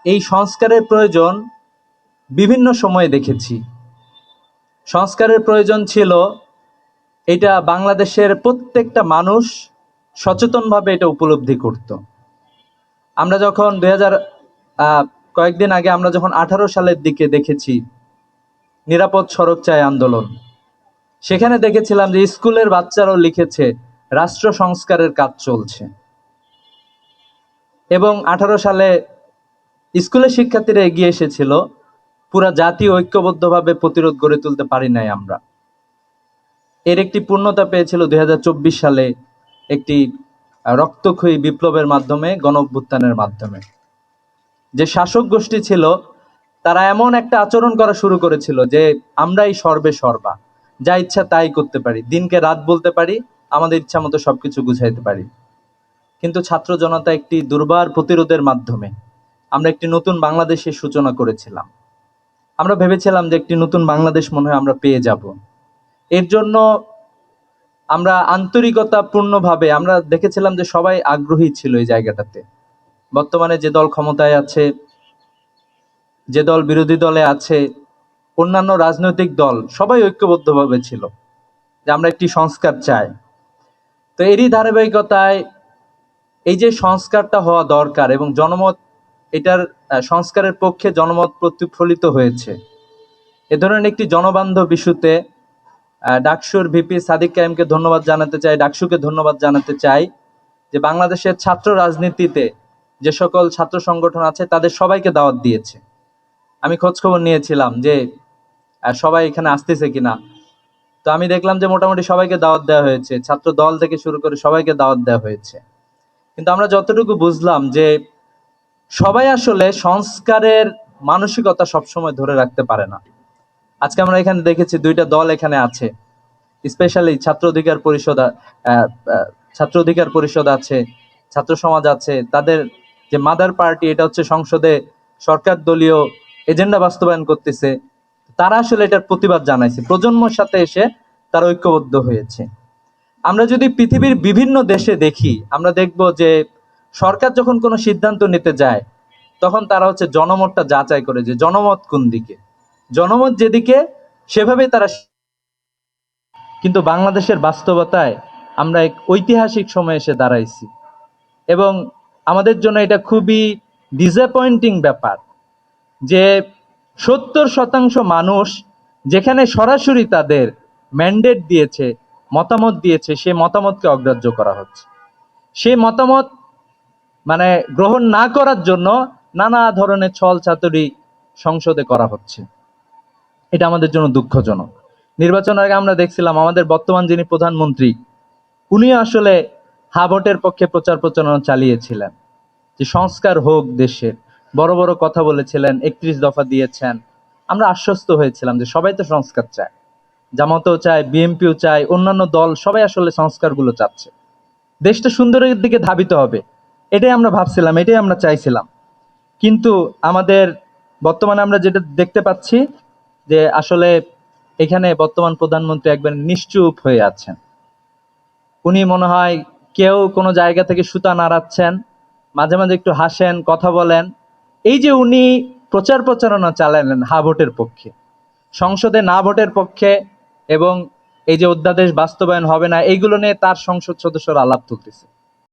এই সংস্কারের প্রয়োজন বিভিন্ন সময়ে দেখেছি। সংস্কারের প্রয়োজন ছিল, এটা বাংলাদেশের প্রত্যেকটা মানুষ সচেতনভাবে এটা উপলব্ধি করত। আমরা যখন কয়েকদিন আগে আমরা যখন 18 সালের দিকে দেখেছি নিরাপদ সড়ক চাই আন্দোলন, সেখানে দেখেছিলাম যে স্কুলের বাচ্চারাও লিখেছে রাষ্ট্র সংস্কারের কাজ চলছে। এবং 18 সালে স্কুলের শিক্ষার্থীরা এগিয়ে এসেছিল, পুরা জাতি ঐক্যবদ্ধভাবে প্রতিরোধ গড়ে তুলতে পারি নাই আমরা। এর একটি পূর্ণতা পেয়েছিল 2024 সালে একটি রক্তক্ষয়ী বিপ্লবের মাধ্যমে, গণঅভ্যুত্থানের মাধ্যমে। যে শাসক গোষ্ঠী ছিল তারা এমন একটা আচরণ করা শুরু করেছিল যে আমরাই সর্বে সর্বা, যা ইচ্ছা তাই করতে পারি, দিনকে রাত বলতে পারি, আমাদের ইচ্ছা মতো সবকিছু গুছাইতে পারি। কিন্তু ছাত্র জনতা একটি দুর্বার প্রতিরোধের মাধ্যমে আমরা একটি নতুন বাংলাদেশের সূচনা করেছিলাম। আমরা ভেবেছিলাম যে একটি নতুন বাংলাদেশ মনে হয় আমরা পেয়ে যাব। এর জন্য আমরা আন্তরিকতাপূর্ণভাবে আমরা দেখেছিলাম যে সবাই আগ্রহী ছিল এই জায়গাটাতে। বর্তমানে যে দল ক্ষমতায় আছে, যে দল বিরোধী দলে আছে, অন্যান্য রাজনৈতিক দল সবাই ঐক্যবদ্ধভাবে ছিল যে আমরা একটি সংস্কার চাই। তো এরই ধারাবাহিকতায় এই যে সংস্কারটা হওয়া দরকার এবং জনমত এটার সংস্কারের পক্ষে জনমত প্রতিফলিত হয়েছে, এ ধরনের একটি জনবান্ধব ইস্যুতে ডাকসুর ভিপি সাদিক কায়েমকে ধন্যবাদ জানাতে চাই, ডাকসুকে ধন্যবাদ জানাতে চাই যে বাংলাদেশের ছাত্র রাজনীতিতে যে সকল ছাত্র সংগঠন আছে তাদের সবাইকে দাওয়াত দিয়েছে। আমি খোঁজখবর নিয়েছিলাম যে সবাই এখানে আসতেছে কিনা, তো আমি দেখলাম যে মোটামুটি সবাইকে দাওয়াত দেওয়া হয়েছে, ছাত্র দল থেকে শুরু করে সবাইকে দাওয়াত দেওয়া হয়েছে। কিন্তু আমরা যতটুকু বুঝলাম যে সবাই আসলে সংস্কারের মানসিকতা সবসময় ধরে রাখতে পারে না। আজকে আমরা এখানে দেখেছি দুইটা দল এখানে আছে, স্পেশালি ছাত্র অধিকার পরিষদ আছে, ছাত্র সমাজ আছে, তাদের যে মাদার পার্টি এটা হচ্ছে সংসদে সরকার দলীয় এজেন্ডা বাস্তবায়ন করতেছে, তারা আসলে এটার প্রতিবাদ জানাইছে, প্রজন্মের সাথে এসে তারা ঐক্যবদ্ধ হয়েছে। আমরা যদি পৃথিবীর বিভিন্ন দেশে দেখি, আমরা দেখব যে সরকার যখন কোনো সিদ্ধান্ত নিতে যায় তখন তারা হচ্ছে জনমতটা যাচাই করে যে জনমত কোন দিকে, জনমত যেদিকে সেভাবেই তারা। কিন্তু বাংলাদেশের বাস্তবতায় আমরা এক ঐতিহাসিক সময়ে এসে দাঁড়াইছি এবং আমাদের জন্য এটা খুবই ডিসঅ্যাপয়েন্টিং ব্যাপার যে 70% মানুষ যেখানে সরাসরি তাদের ম্যান্ডেট দিয়েছে, মতামত দিয়েছে, সেই মতামতকে অগ্রাহ্য করা হচ্ছে। সেই মতামত মানে গ্রহণ না করার জন্য নানা ধরনের ছল চাতুরি সংসদে করা হচ্ছে। এটা আমাদের জন্য দুঃখজনক। নির্বাচনের আগে আমরা দেখছিলাম আমাদের বর্তমান যিনি প্রধানমন্ত্রী, উনি আসলে হা ভোটের পক্ষে প্রচার প্রচারণা চালিয়েছিলেন যে সংস্কার হোক দেশের, বড় বড় কথা বলেছিলেন, 31 দফা দিয়েছেন। আমরা আশ্বস্ত হয়েছিলাম যে সবাই তো সংস্কার চায়, জামাতও চায়, বিএনপিও চায়, অন্যান্য দল সবাই আসলে সংস্কারগুলো চাচ্ছে, দেশটা সুন্দরের দিকে ধাবিত হবে, এটাই আমরা ভাবছিলাম, এটাই আমরা চাইছিলাম। কিন্তু আমাদের বর্তমানে আমরা যেটা দেখতে পাচ্ছি যে আসলে এখানে বর্তমান প্রধানমন্ত্রী একবার নিশ্চুপ হয়ে আছেন। উনি মনে হয় কেউ কোনো জায়গা থেকে সুতা নাড়াচ্ছেন, মাঝে মাঝে একটু হাসেন, কথা বলেন। এই যে উনি প্রচার প্রচারণা চালালেন হা ভোটের পক্ষে, সংসদে না ভোটের পক্ষে, এবং এই যে অধ্যাদেশ বাস্তবায়ন হবে না, এইগুলো নিয়ে তার সংসদ সদস্যরা আলাপ তুলতেছে।